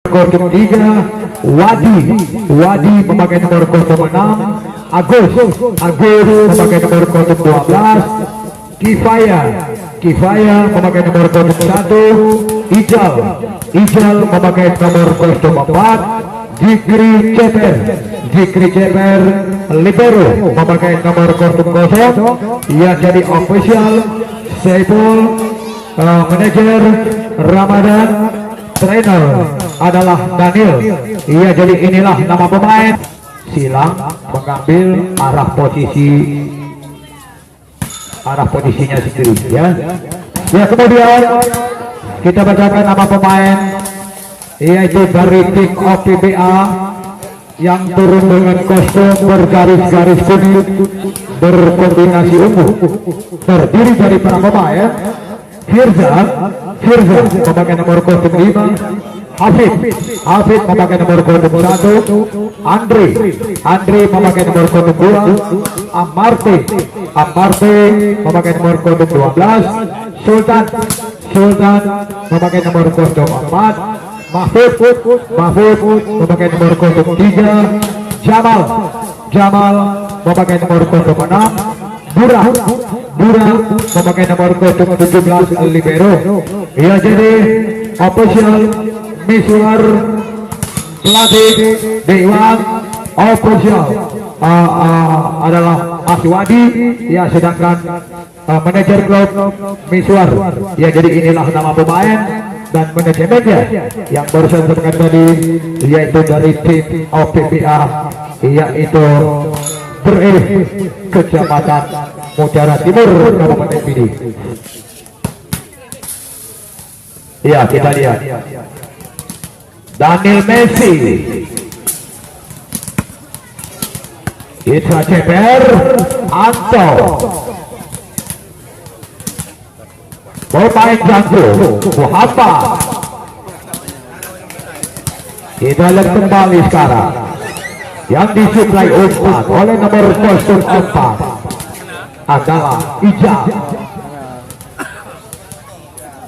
kostum 3 Wadi memakai nomor kostum 6, Agus memakai nomor kostum 12, Kifaya memakai nomor kostum 1, Ijal memakai nomor kostum 4, Jikri Ceper libero memakai nomor kostum 0 yang jadi official. Saiful manajer, Ramadan trainer adalah Daniel. Iya, jadi inilah nama pemain. Silang mengambil arah posisinya sendiri ya. Ya, kemudian kita bacakan nama pemain, yaitu dari tim OPBA yang turun dengan kostum bergaris-garis kuning berkombinasi ungu, terdiri dari para pemain: Firza memakai nomor kostum 5, Hafid memakai nomor kostum 1, Andre memakai nomor kostum 2, Amarte memakai nomor kostum 12, Sultan memakai nomor kostum 4, Mahfud memakai nomor kostum 3, Jamal memakai nomor kostum 6, Burah memakai nomor kostum 17 libero. Ia jadi official misuar pelatih Dewan official adalah Mas Wadi ya, sedangkan manajer klub misuar ya. Jadi inilah nama pemain dan manajemennya yang barusan sebutkan tadi, yaitu dari tim OPBA, yaitu Berilih, Kecamatan Mutiara Timur, Kabupaten Pidi. Ya, kita lihat Daniel Messi, Itra Ceper, Anto, pemain jago Muhammad. Kita lihat kembali sekarang yang disuplai umpan oleh nomor kostum 4 adalah Ijal.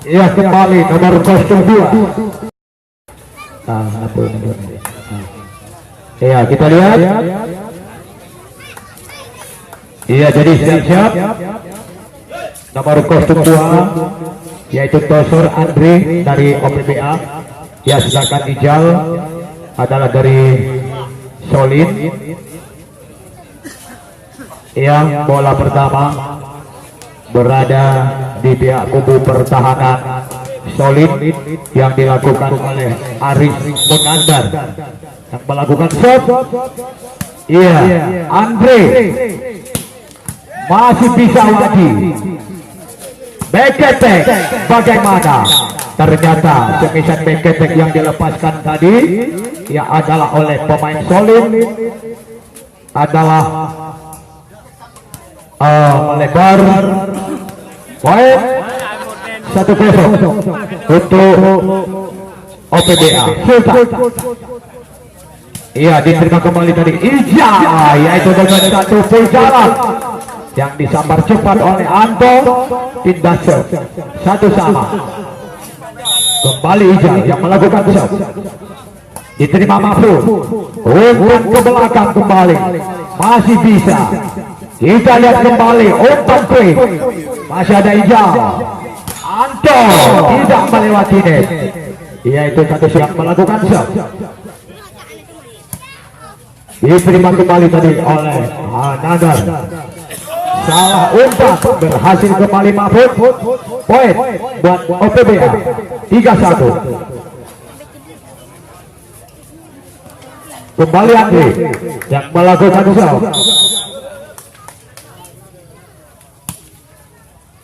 Ia kembali nomor kostum 2. Ya, kita lihat. Iya, jadi siap nomor kostum 2 yaitu Tosor Andre dari OPBA. Ya, sedangkan Ijal adalah dari Solid. Yang bola pertama berada di pihak kubu pertahanan Solid yang dilakukan oleh Aris Munandar yang melakukan shot. Iya, Andre masih bisa Wadi. Beketek bagaimana? Ternyata semisan beketek yang dilepaskan tadi ya adalah oleh pemain Solid, adalah melebar. Poin 1-0 untuk OPBA. Iya, diterima kembali tadi Ija, yaitu dengan satu jalan yang disambar cepat oleh Anto. Pindah shot 1-1. Kembali Ija yang melakukan shot, diterima Mahfud. Umpan ke belakang kembali, masih bisa. Kita lihat kembali umpan quick, masih ada Ija. Anto tidak melewati net, yaitu satu yang melakukan shot. Diterima kembali tadi oleh Nadar. Salah umpan, berhasil kembali Mahfud. Poin buat OPBA 3-1. Kembali Andre yang melakukan shot,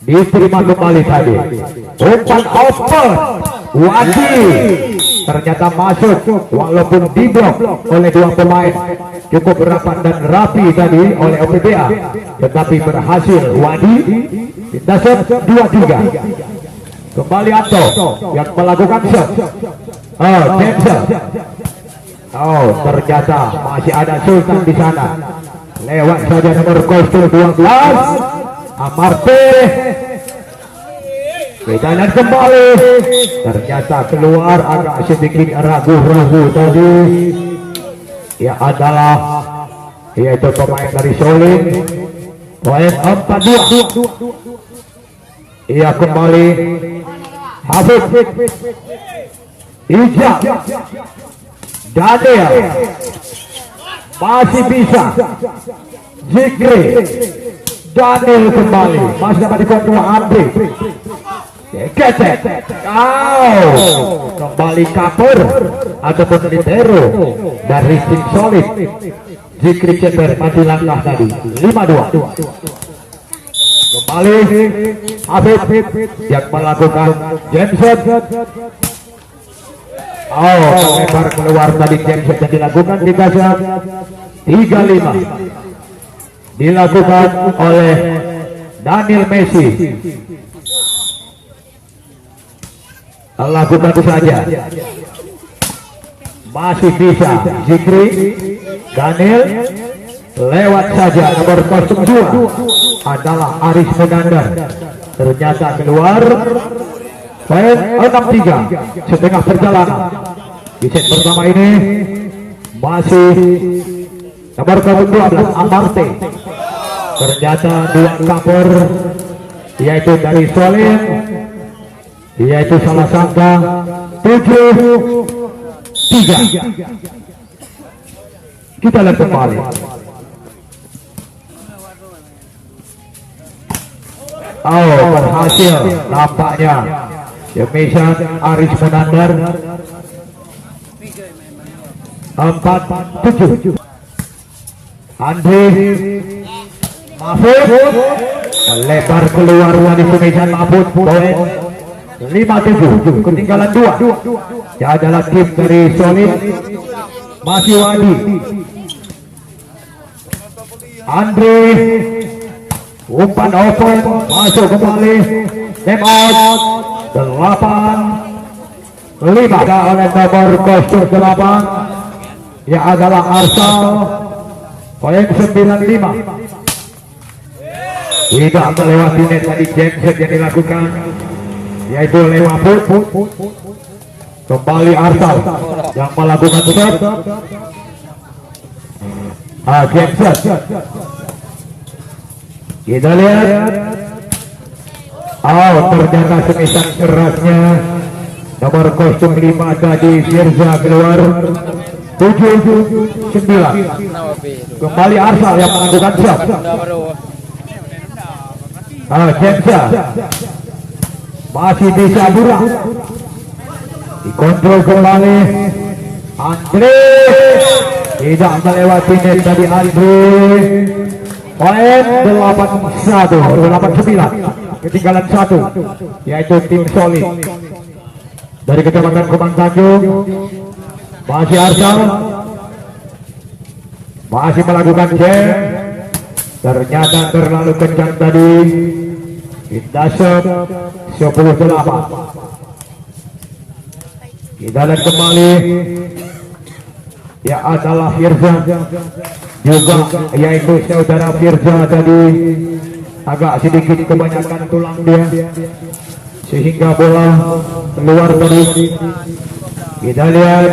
diterima kembali tadi. Umpan open Wadi ternyata masuk walaupun diblok oleh dua pemain cukup rapat dan rapi tadi oleh OPBA, tetapi berhasil Wadi. Pindah shot 2-3. Kembali Anto yang melakukan shot. Ternyata masih ada Sultan di sana. Lewat saja nomor kostum 12 Amarte. Kita lihat kembali, ternyata keluar agak sedikit ragu-ragu tadi. Ya adalah yaitu pemain dari Solin. Poin 4-2. Ia kembali Hafid, Ija, Daniel masih bisa. Zikri, Daniel kembali masih dapat dikontrol Andre. Ketek, kembali kapur ataupun litero dari tim Solid. Zikri ceper mati langkah tadi 5-2. Kembali Hafid yang melakukan Jameson. Lebar keluar tadi Jameson yang dilakukan di dasar 35 dilakukan oleh Daniel Messi. Lakukan itu saja, masih bisa Zikri, Daniel lewat saja. Nomor 02 adalah Aris Munandar, ternyata keluar. Poin 6-3 setengah perjalanan di set pertama ini. Masih nomor 12 Amarte, ternyata dua kapur yaitu dari Solin, yaitu salah sangka 7-3. Kita lihat kembali. Berhasil nampaknya Jemisan Aris Munandar 4-7. Andre Mahfud lebar keluar Wadi Jemisan Mahfud. Poin 5-7, ketinggalan 2. Ya adalah tim dari Solid. Masih Wadi, Andre umpan open masuk kembali. Time out 8-5 oleh nomor 08 yang adalah Arsal. Poin 9-5. Tidak melewati net tadi Jameson yang dilakukan, yaitu lewat put. Kembali Arsal yang melakukan shot. Jameson. Kita lihat. Ternyata semisal kerasnya nomor 05 tadi Firza keluar 7-9. Kembali Arsal yang melakukan shot. Jameson masih bisa burang, dikontrol kembali. Andre tidak melewati net tadi. Andre poin 8-9, ketinggalan 1, yaitu tim Solid dari Kecamatan Kumang Tanjung. Masih Arsal masih melakukan jam, ternyata terlalu kencang tadi. Indasep 10-8. Kita lihat kembali, ya adalah Firza juga, yaitu saudara Firza tadi agak sedikit kebanyakan tulang dia sehingga bola keluar tadi. Kita lihat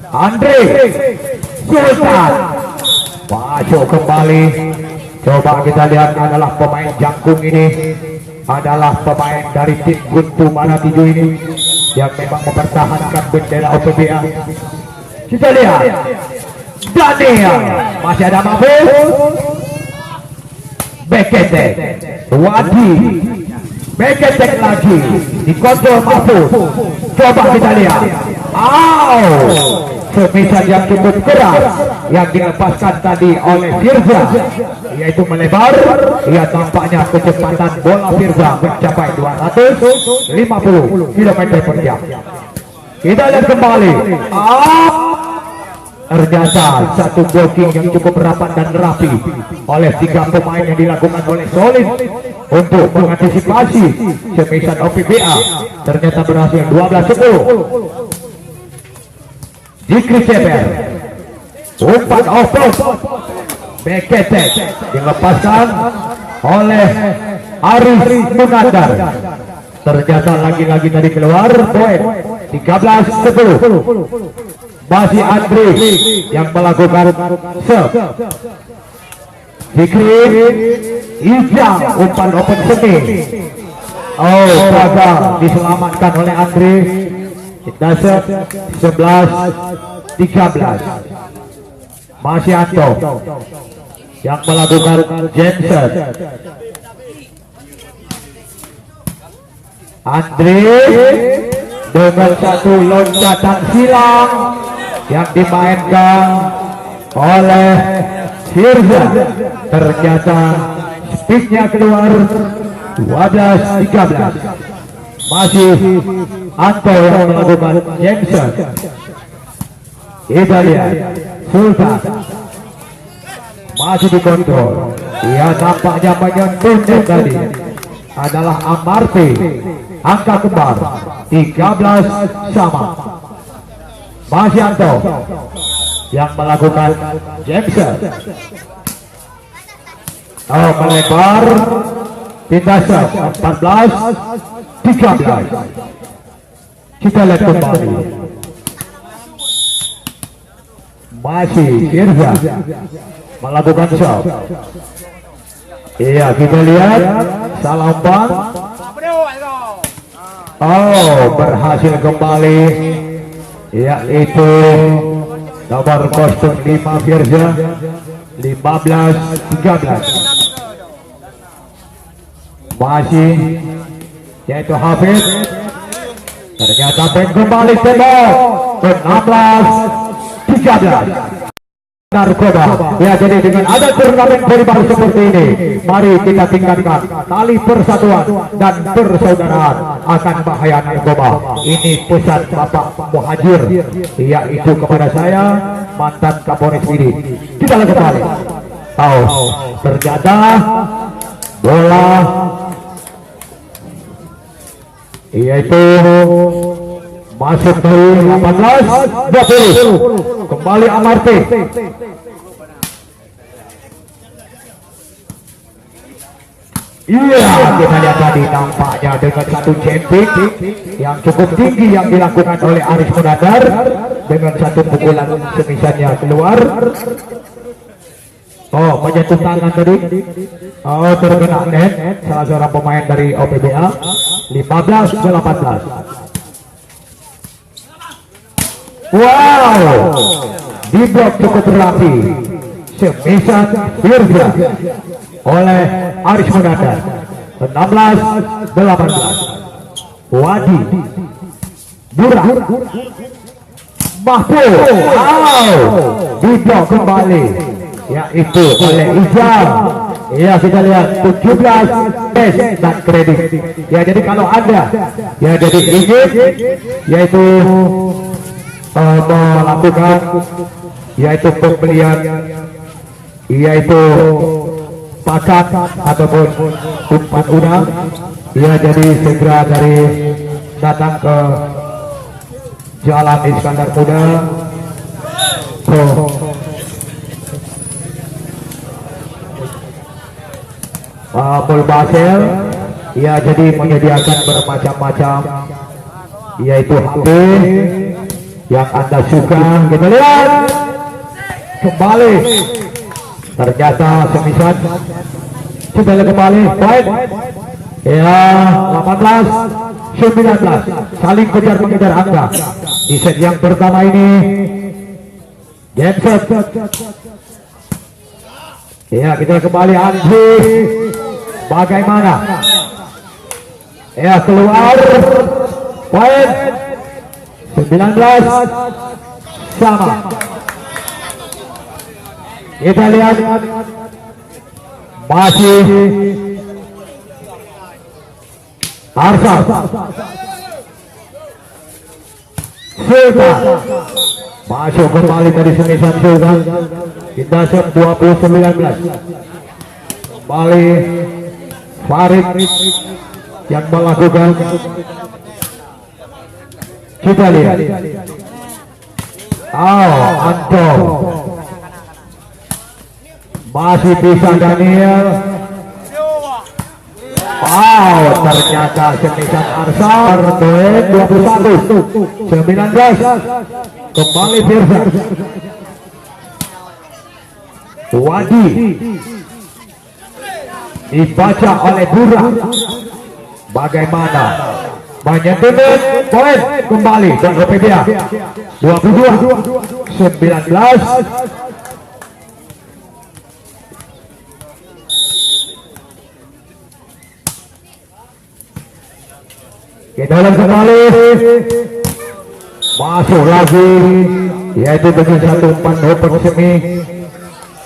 Andre Sultan masuk kembali. Coba kita lihat, adalah pemain jangkung ini, adalah pemain dari tim Guntu Manatijo ini yang memang mempertahankan bendera OPBA. Kita lihat Daniel, masih ada Mahfud, Beketek, Wadi, Beketek lagi, dikontrol Mahfud. Coba kita lihat, semisal yang cukup keras yang dilepaskan tadi oleh Firza, yaitu melebar. Ya, tampaknya kecepatan bola Firza mencapai 250 km per jam. Kita lihat kembali. Ternyata satu blocking yang cukup rapat dan rapi oleh 3 pemain yang dilakukan oleh Solid untuk mengantisipasi semisan OPBA. Ternyata berhasil 12-10. Zikri ceper, umpan off-road, Beketek dilepaskan oleh Aris Munandar. Ternyata lagi-lagi tadi keluar poin 13-10. Masih Andre yang melakukan serve. Fikri Ijang umpan open semi. Oh, gagal diselamatkan oleh Andre. Kita serve 11-13. Masih Anto yang melakukan Jensen. Andre dengan satu loncatan silang yang dimainkan oleh Firza. Ternyata speednya keluar 12-13. Masih Anto yang melakukan Jensen. Kita lihat Sultan masih dikontrol. Ia nampaknya menyentuh tadi adalah Amarte. Angka kembar 13 sama. Masih Anto yang melakukan Jackson. Oh, melebar. Pindah serve 14-13. Kita lihat kembali. Masih Firza melakukan serve. Iya, kita lihat salah umpan. Oh, berhasil kembali, yaitu nomor kostum 5 Firza. 15-13. Masih yaitu Hafiz. Ternyata poin kembali tembak 16-13. Narkoba. Ya, jadi dengan ada turnamen volleyball seperti ini, mari kita tingkatkan tali persatuan dan persaudaraan akan bahaya narkoba. Ini pesan Bapak Muhajir, yaitu kepada saya, mantan Kapolres Widi. Kita lihat kembali. Oh, ternyata bola yaitu masuk dari 18-20. Kembali Amarte. Iya, kita lihat tadi nampaknya dengan satu jemping yang cukup tinggi yang dilakukan oleh Aris Munadar dengan satu pukulan semisalnya keluar. Oh, menyentuh tangan tadi. Oh, terkena net salah seorang pemain dari OPBA. 15-18. Wow, di blok cukup rapi. Semisal Firza oleh Aris Munadar. 16-18. Wadi Burah Mahfud. Wow, di blok kembali, yaitu oleh Ijam. Ya, kita lihat 17 tes dan kredit. Ya, jadi kalau Anda ya jadi ingin yaitu melakukan yaitu pembelian yaitu pakat ataupun umpan udang, ya jadi segera dari datang ke Jalan Iskandar Muda. Pulbasel, ya jadi menyediakan bermacam-macam yaitu HP yang Anda suka. Kita lihat kembali, ternyata semisal kita lihat kembali poin ya 18-19, saling kejar-mengejar angka di set yang pertama ini. Game set. Ya, kita kembali Andri. Bagaimana? Ya, keluar poin 19 sama. Kita lihat masih Arsal Sultan masuk kembali dari semisan Sultan. Kita set 20-19. Kembali Farid yang melakukan. Kita lihat. Oh, Anto masih bisa Daniel. Ternyata Semisan Arsar poin 21 19 kembali Firza. Wadi dibaca oleh Bura. Bagaimana menyentuh poin kembali dan PBA 22 19. Kita kembali masuk lagi, yaitu dengan satu umpan open semi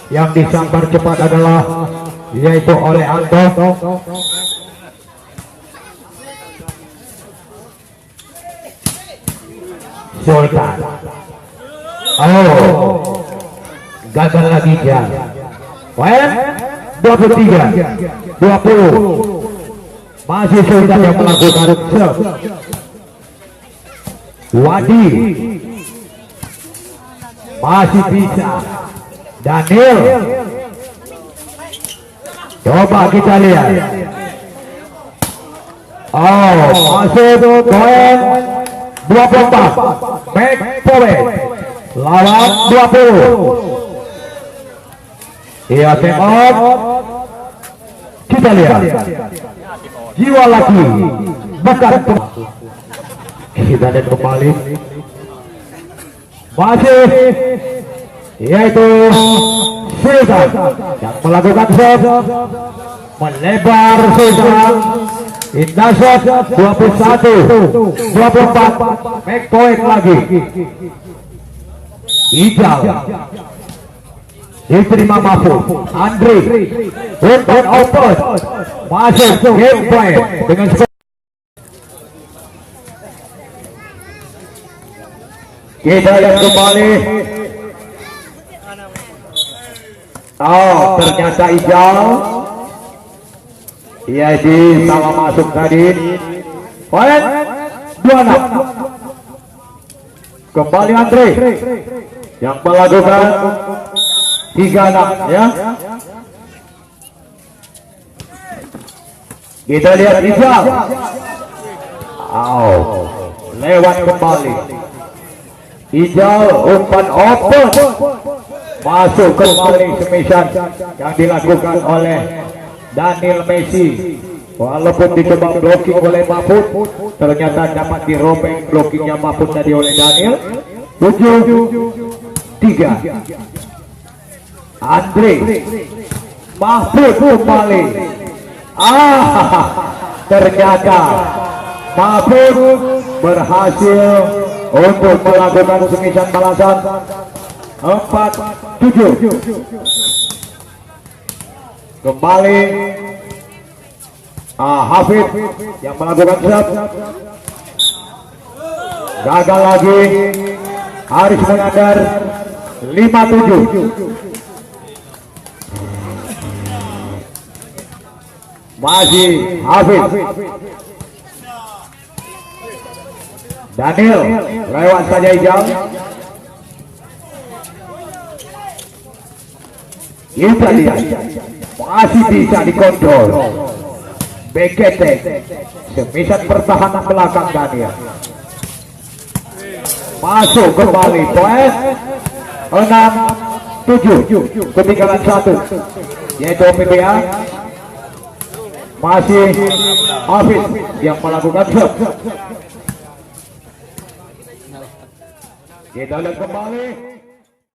yang disambar cepat adalah yaitu oleh Anto. Sultan. Gagal lagi dia. Poin 23 20. Masih Sultan yang melakukan serve. Wadi masih bisa. Daniel, coba kita lihat. Masuk poin 24. Back point lawan 20. Iya, time out. Kita lihat. Jiwa lagi bukan kita lihat kembali masih yaitu Sultan yang melakukan serve melebar. Sultan indah shot 21 24 back point lagi. Ijal diterima Mahfud. Andre umpan open masuk game point dengan kita lihat kembali. Ternyata Ijal di salah masuk tadi. Poin 26 kembali Andre yang melakukan 36 ya. Kita lihat Ijal lewat kembali. Ijal umpan open masuk kembali semisan yang dilakukan oleh Daniel Messi. Walaupun dicoba blocking oleh Mahfud, ternyata dapat dirobek blockingnya Mahfud tadi oleh Daniel. 7-3. Andre Mahfud kembali. Ternyata Mahfud berhasil untuk melakukan semisan balasan 4-7. Kembali Hafid yang melakukan serve. Gagal lagi. Haris Munandar 5-7. Masih Hafid. Daniel lewat saja Ijal. Kita lihat masih bisa dikontrol. BKT semisan pertahanan belakang Daniel. Masuk kembali poin 6-7 ketinggalan 1 yaitu PBA. Masih Hafiz yang melakukan serve. Kita lihat kembali.